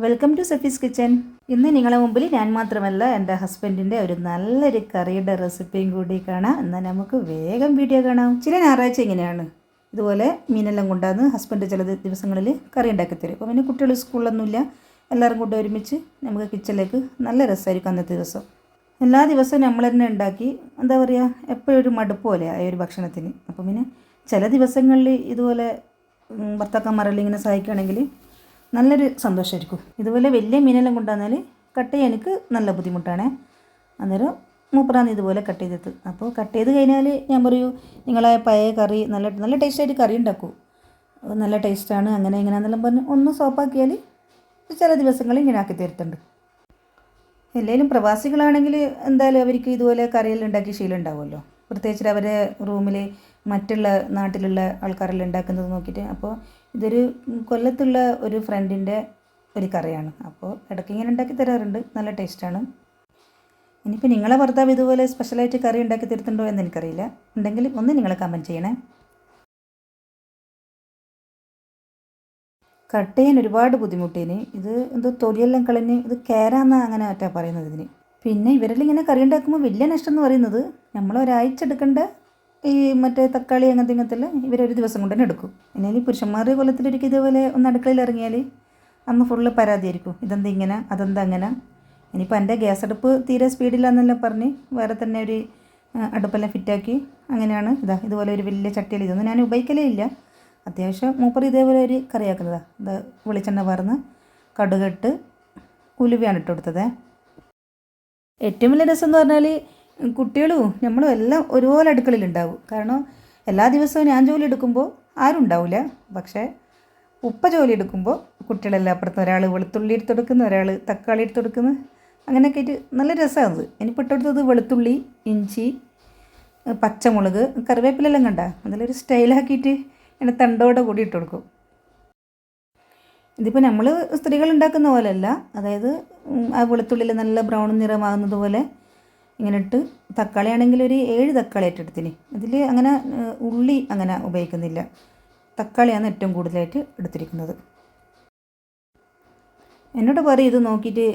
Welcome to സഫീസ് kitchen. ഇന്ന് നിങ്ങളെ മുമ്പിൽ ഞാൻ മാത്രമല്ല, എൻ്റെ ഹസ്ബൻഡിൻ്റെ ഒരു നല്ലൊരു കറിയുടെ റെസിപ്പിയും കൂടി കാണാം. എന്നാൽ നമുക്ക് വേഗം വീഡിയോ കാണാം. ചില ഞായറാഴ്ച ഇങ്ങനെയാണ്, ഇതുപോലെ മീനെല്ലാം കൊണ്ടാന്ന് ഹസ്ബൻഡ് ചില ദിവസങ്ങളിൽ കറി ഉണ്ടാക്കി തരും. അപ്പോൾ പിന്നെ കുട്ടികൾ സ്കൂളിലൊന്നുമില്ല, എല്ലാവരും കൂടെ ഒരുമിച്ച് നമുക്ക് കിച്ചണിലേക്ക് നല്ല രസമായിരിക്കും അന്നത്തെ ദിവസം. എല്ലാ ദിവസവും നമ്മൾ തന്നെ ഉണ്ടാക്കി എന്താ പറയുക, എപ്പോഴും ഒരു മടുപ്പ് പോലെ ആ ഒരു ഭക്ഷണത്തിന്. അപ്പം പിന്നെ ചില ദിവസങ്ങളിൽ ഇതുപോലെ ഭർത്താക്കന്മാരെല്ലാം ഇങ്ങനെ സഹായിക്കുകയാണെങ്കിൽ നല്ലൊരു സന്തോഷമായിരിക്കും. ഇതുപോലെ വലിയ മീനെല്ലാം കൊണ്ടുവന്നാൽ കട്ട് ചെയ്യാൻ എനിക്ക് നല്ല ബുദ്ധിമുട്ടാണ്. അന്നേരം മൂപ്പറാന്ന് ഇതുപോലെ കട്ട് ചെയ്തത്. അപ്പോൾ കട്ട് ചെയ്ത് കഴിഞ്ഞാൽ ഞാൻ പറയൂ, നിങ്ങളെ പഴയ കറി നല്ല ടേസ്റ്റായിട്ട് കറി ഉണ്ടാക്കൂ, നല്ല ടേസ്റ്റാണ്, അങ്ങനെ ഇങ്ങനെയാണെന്നെല്ലാം പറഞ്ഞ് ഒന്ന് സോപ്പാക്കിയാൽ ചില ദിവസങ്ങളിൽ ഇങ്ങനെ ആക്കി തരുത്തുണ്ട്. എല്ലാവരും പ്രവാസികളാണെങ്കിൽ എന്തായാലും അവർക്ക് ഇതുപോലെ കറിയെല്ലാം ഉണ്ടാക്കി ശീലം ഉണ്ടാവുമല്ലോ. പ്രത്യേകിച്ച് അവരെ റൂമിൽ മറ്റുള്ള നാട്ടിലുള്ള ആൾക്കാരെല്ലാം ഉണ്ടാക്കുന്നത് നോക്കിയിട്ട്. അപ്പോൾ ഇതൊരു കൊല്ലത്തുള്ള ഒരു ഫ്രണ്ടിൻ്റെ ഒരു കറിയാണ്. അപ്പോൾ ഇടയ്ക്ക് ഇങ്ങനെ ഉണ്ടാക്കി തരാറുണ്ട്, നല്ല ടേസ്റ്റാണ്. ഇനിയിപ്പോൾ നിങ്ങളെ ഭർത്താവ് ഇതുപോലെ സ്പെഷ്യലായിട്ട് കറി ഉണ്ടാക്കി തരുത്തുണ്ടോ എന്ന് എനിക്കറിയില്ല. ഉണ്ടെങ്കിൽ ഒന്ന് നിങ്ങൾ കമൻറ്റ് ചെയ്യണേ. കട്ട് ചെയ്യാൻ ഒരുപാട് ബുദ്ധിമുട്ടേന്. ഇത് എന്തോ തൊലിയെല്ലാം കളഞ്ഞ് ഇത് കയറാന്നാണ് അങ്ങനെ മറ്റാ പറയുന്നത് ഇതിന്. പിന്നെ ഇവരെല്ലാം ഇങ്ങനെ കറി ഉണ്ടാക്കുമ്പോൾ വലിയ നഷ്ടം എന്ന് പറയുന്നത്, നമ്മൾ ഒരാഴ്ച എടുക്കേണ്ട ഈ മറ്റേ തക്കാളി ഇങ്ങനത്തെല്ലാം ഇവരൊരു ദിവസം കൊണ്ട് തന്നെ എടുക്കും. അല്ലെങ്കിൽ പുരുഷന്മാർ കൊല്ലത്തിലൊരിക്കൽ ഇതുപോലെ ഒന്ന് അടുക്കളയിൽ ഇറങ്ങിയാൽ അന്ന് ഫുള്ള് പരാതിയായിരിക്കും, ഇതെന്താ ഇങ്ങനെ, അതെന്താ അങ്ങനെ. ഇനിയിപ്പോൾ എൻ്റെ ഗ്യാസ് അടുപ്പ് തീരെ സ്പീഡില്ലാന്നെല്ലാം പറഞ്ഞ് വേറെ തന്നെ ഒരു അടുപ്പെല്ലാം ഫിറ്റാക്കി അങ്ങനെയാണ് ഇതുപോലെ ഒരു വലിയ ചട്ടിയിൽ. ഇതൊന്നും ഞാൻ ഉപയോഗിക്കലേ ഇല്ല. അത്യാവശ്യം മൂപ്പർ ഇതേപോലെ ഒരു കറിയാക്കുന്നതാണ്. ഇത് വെളിച്ചെണ്ണ പറന്ന് കടുകിട്ട് ഉലുവയാണ് ഇട്ട് കൊടുത്തത്. ഏറ്റവും വലിയ രസം എന്ന് പറഞ്ഞാൽ കുട്ടികളും നമ്മളും എല്ലാം ഒരുപോലെ അടുക്കളയിലുണ്ടാവും. കാരണം എല്ലാ ദിവസവും ഞാൻ ജോലി എടുക്കുമ്പോൾ ആരും ഉണ്ടാവില്ല. പക്ഷേ ഉപ്പ ജോലി എടുക്കുമ്പോൾ കുട്ടികളെല്ലാം അപ്പുറത്ത് ഒരാൾ വെളുത്തുള്ളി എടുത്ത് കൊടുക്കുന്നു, ഒരാൾ തക്കാളി എടുത്ത് കൊടുക്കുന്നു, അങ്ങനെയൊക്കെ ആയിട്ട് നല്ല രസമാണ്. ഇനിയിപ്പോൾ ഇട്ടെടുത്തത് വെളുത്തുള്ളി, ഇഞ്ചി, പച്ചമുളക്, കറിവേപ്പിലെല്ലാം കണ്ട അതിലൊരു സ്റ്റൈലാക്കിയിട്ട് ഇങ്ങനെ തണ്ടോടെ കൂടി ഇട്ട് കൊടുക്കും. ഇതിപ്പോൾ നമ്മൾ സ്ത്രീകൾ ഉണ്ടാക്കുന്ന പോലെയല്ല, അതായത് ആ വെളുത്തുള്ളിൽ നല്ല ബ്രൗൺ നിറമാകുന്നത് പോലെ ഇങ്ങനെ ഇട്ട്. തക്കാളി ആണെങ്കിൽ ഒരു 7 തക്കാളി ആയിട്ട് എടുത്തിന്. ഇതിൽ അങ്ങനെ ഉള്ളി അങ്ങനെ ഉപയോഗിക്കുന്നില്ല, തക്കാളിയാണ് ഏറ്റവും കൂടുതലായിട്ട് എടുത്തിരിക്കുന്നത്. എന്നോട് പറയും ഇത് നോക്കിയിട്ട്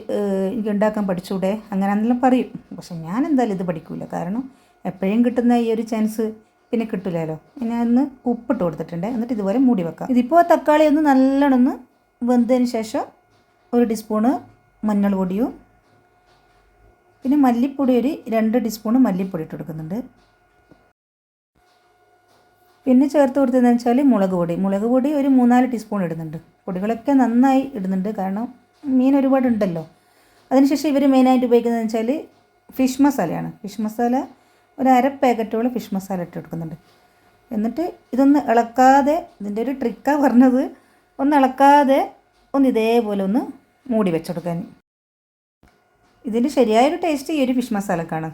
എനിക്ക് ഉണ്ടാക്കാൻ പഠിച്ചൂടെ അങ്ങനെയാണെന്നെല്ലാം പറയും. പക്ഷെ ഞാൻ എന്തായാലും ഇത് പഠിക്കില്ല. കാരണം എപ്പോഴും കിട്ടുന്ന ഈ ഒരു ചാൻസ് പിന്നെ കിട്ടില്ലല്ലോ. ഞാൻ ഒന്ന് ഉപ്പിട്ട് കൊടുത്തിട്ടുണ്ട്. എന്നിട്ട് ഇതുപോലെ മൂടി വെക്കാം. ഇതിപ്പോൾ തക്കാളി ഒന്ന് നല്ലോണം ഒന്ന് വെന്തതിന് ശേഷം 1 ടീസ്പൂണ് മഞ്ഞൾ പൊടിയും പിന്നെ മല്ലിപ്പൊടി ഒരു 2 ടീസ്പൂണ് മല്ലിപ്പൊടി ഇട്ട് കൊടുക്കുന്നുണ്ട്. പിന്നെ ചേർത്ത് കൊടുത്തതെന്ന് വെച്ചാൽ മുളക് പൊടി ഒരു 3-4 ടീസ്പൂൺ ഇടുന്നുണ്ട്. പൊടികളൊക്കെ നന്നായി ഇടുന്നുണ്ട്, കാരണം മീൻ ഒരുപാട് ഉണ്ടല്ലോ. അതിനുശേഷം ഇവർ മെയിനായിട്ട് ഉപയോഗിക്കുന്നതെന്ന് വെച്ചാൽ ഫിഷ് മസാലയാണ്. ഫിഷ് മസാല ഒരു 1/2 പാക്കറ്റോളം ഫിഷ് മസാല ഇട്ട് കൊടുക്കുന്നുണ്ട്. എന്നിട്ട് ഇതൊന്ന് ഇളക്കാതെ, ഇതിൻ്റെ ഒരു ട്രിക്കാണ് പറഞ്ഞത്, ഒന്ന് ഇളക്കാതെ ഒന്ന് ഇതേപോലെ ഒന്ന് മൂടി വെച്ചെടുക്കാൻ. ഇതിൻ്റെ ശരിയായൊരു ടേസ്റ്റ് ഈ ഒരു ഫിഷ് മസാലക്കാണ്.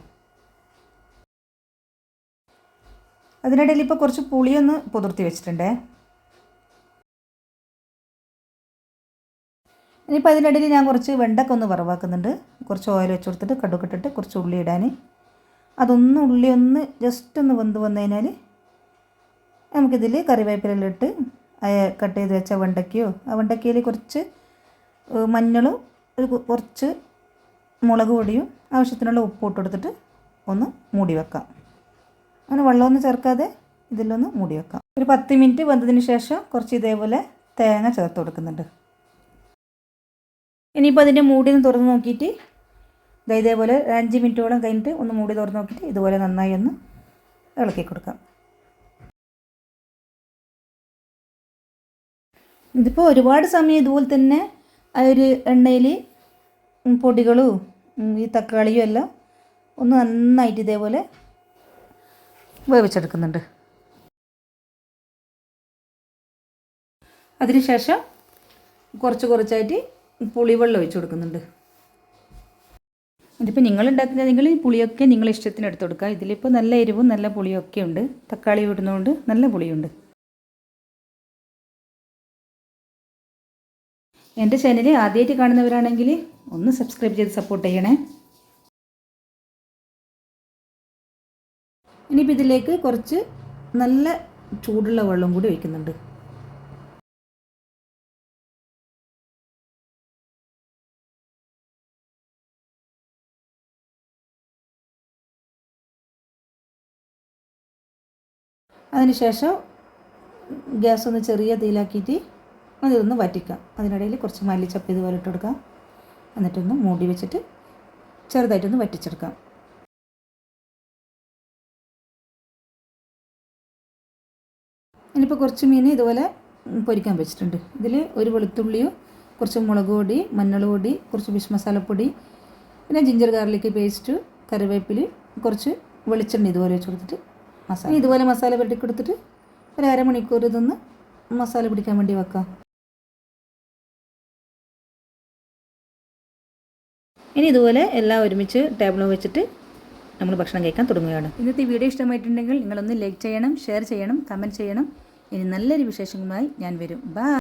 അതിനിടയിൽ ഇപ്പോൾ കുറച്ച് പുളിയൊന്ന് പുതിർത്തി വെച്ചിട്ടുണ്ടേ. ഇനിയിപ്പോൾ അതിനിടയിൽ ഞാൻ കുറച്ച് വെണ്ടക്ക ഒന്ന് വറവാക്കുന്നുണ്ട്. കുറച്ച് ഓയിൽ വെച്ച് കൊടുത്തിട്ട് കടുകിട്ടിട്ട് കുറച്ച് ഉള്ളി ഇടാൻ. അതൊന്ന് ഉള്ളി ഒന്ന് ജസ്റ്റ് ഒന്ന് വെന്ത് വന്നു കഴിഞ്ഞാൽ നമുക്കിതിൽ കറിവേപ്പിലെല്ലാം ഇട്ട് കട്ട് ചെയ്ത് വെച്ച വെണ്ടയ്ക്കയോ, ആ വെണ്ടയ്ക്കയിൽ കുറച്ച് മഞ്ഞളും കുറച്ച് മുളക് പൊടിയും ആവശ്യത്തിനുള്ള ഉപ്പ് ഇട്ട് കൊടുത്തിട്ട് ഒന്ന് മൂടി വെക്കാം. അങ്ങനെ വെള്ളമൊന്നും ചേർക്കാതെ ഇതിലൊന്ന് മൂടി വെക്കാം. ഒരു 10 മിനിറ്റ് വെന്തതിന് ശേഷം കുറച്ച് ഇതേപോലെ തേങ്ങ ചേർത്ത് കൊടുക്കുന്നുണ്ട്. ഇനിയിപ്പോൾ അതിൻ്റെ മൂടി ഒന്ന് തുറന്ന് നോക്കിയിട്ട് ഇതേപോലെ 5 മിനിറ്റോളം കഴിഞ്ഞിട്ട് ഒന്ന് മൂടി തുറന്ന് നോക്കിയിട്ട് ഇതുപോലെ നന്നായി ഒന്ന് ഇളക്കി കൊടുക്കാം. ഇതിപ്പോൾ ഒരുപാട് സമയം ഇതുപോലെ തന്നെ ആ ഒരു എണ്ണയിൽ പൊടികളും ഈ തക്കാളിയും എല്ലാം ഒന്ന് നന്നായിട്ട് ഇതേപോലെ വേവിച്ചെടുക്കുന്നുണ്ട്. അതിനുശേഷം കുറച്ചായിട്ട് പുളിവെള്ളം ഒഴിച്ച് കൊടുക്കുന്നുണ്ട്. ഇതിപ്പോൾ നിങ്ങൾ ഈ പുളിയൊക്കെ നിങ്ങളുടെ ഇഷ്ടത്തിന് എടുത്ത് കൊടുക്കുക. ഇതിലിപ്പോൾ നല്ല എരിവും നല്ല പുളിയൊക്കെ ഉണ്ട്, തക്കാളി ഇടുന്നതുകൊണ്ട് നല്ല പുളിയുണ്ട്. എൻ്റെ ചാനൽ ആദ്യമായിട്ട് കാണുന്നവരാണെങ്കിൽ ഒന്ന് സബ്സ്ക്രൈബ് ചെയ്ത് സപ്പോർട്ട് ചെയ്യണേ. ഇനിയിപ്പോൾ ഇതിലേക്ക് കുറച്ച് നല്ല ചൂടുള്ള വെള്ളം കൂടി ഒഴിക്കുന്നുണ്ട്. അതിനുശേഷം ഗ്യാസ് ഒന്ന് ചെറിയ തീയിലാക്കിയിട്ട് അതൊന്ന് വറ്റിക്കാം. അതിനിടയിൽ കുറച്ച് മല്ലിച്ചപ്പ് ഇതുപോലെ ഇട്ട് കൊടുക്കാം. എന്നിട്ടൊന്ന് മൂടി വെച്ചിട്ട് ചെറുതായിട്ടൊന്ന് വറ്റിച്ചെടുക്കാം. ഇനിയിപ്പോൾ കുറച്ച് മീൻ ഇതുപോലെ പൊരിക്കാൻ വെച്ചിട്ടുണ്ട്. ഇതിൽ ഒരു വെളുത്തുള്ളിയും കുറച്ച് മുളക് പൊടി, മഞ്ഞൾ പൊടി, കുറച്ച് ഫിഷ് മസാലപ്പൊടി, പിന്നെ ജിഞ്ചർ ഗാർലിക് പേസ്റ്റ്, കറിവേപ്പില, കുറച്ച് വെളിച്ചെണ്ണ ഇതുപോലെ വെച്ച് കൊടുത്തിട്ട് മസാല ഇതുപോലെ മസാല പുരട്ടി കൊടുത്തിട്ട് ഒരു അരമണിക്കൂർ ഇതൊന്ന് മസാല പിടിക്കാൻ വേണ്ടി വെക്കാം. ഇനി ഇതുപോലെ എല്ലാം ഒരുമിച്ച് ടേബിളിൽ വെച്ചിട്ട് നമ്മൾ ഭക്ഷണം കഴിക്കാൻ തുടങ്ങുകയാണ്. ഇന്നത്തെ വീഡിയോ ഇഷ്ടമായിട്ടുണ്ടെങ്കിൽ നിങ്ങളൊന്ന് ലൈക്ക് ചെയ്യണം, ഷെയർ ചെയ്യണം, കമൻറ്റ് ചെയ്യണം. ഇനി നല്ലൊരു വിശേഷങ്ങളുമായി ഞാൻ വരും. ബൈ.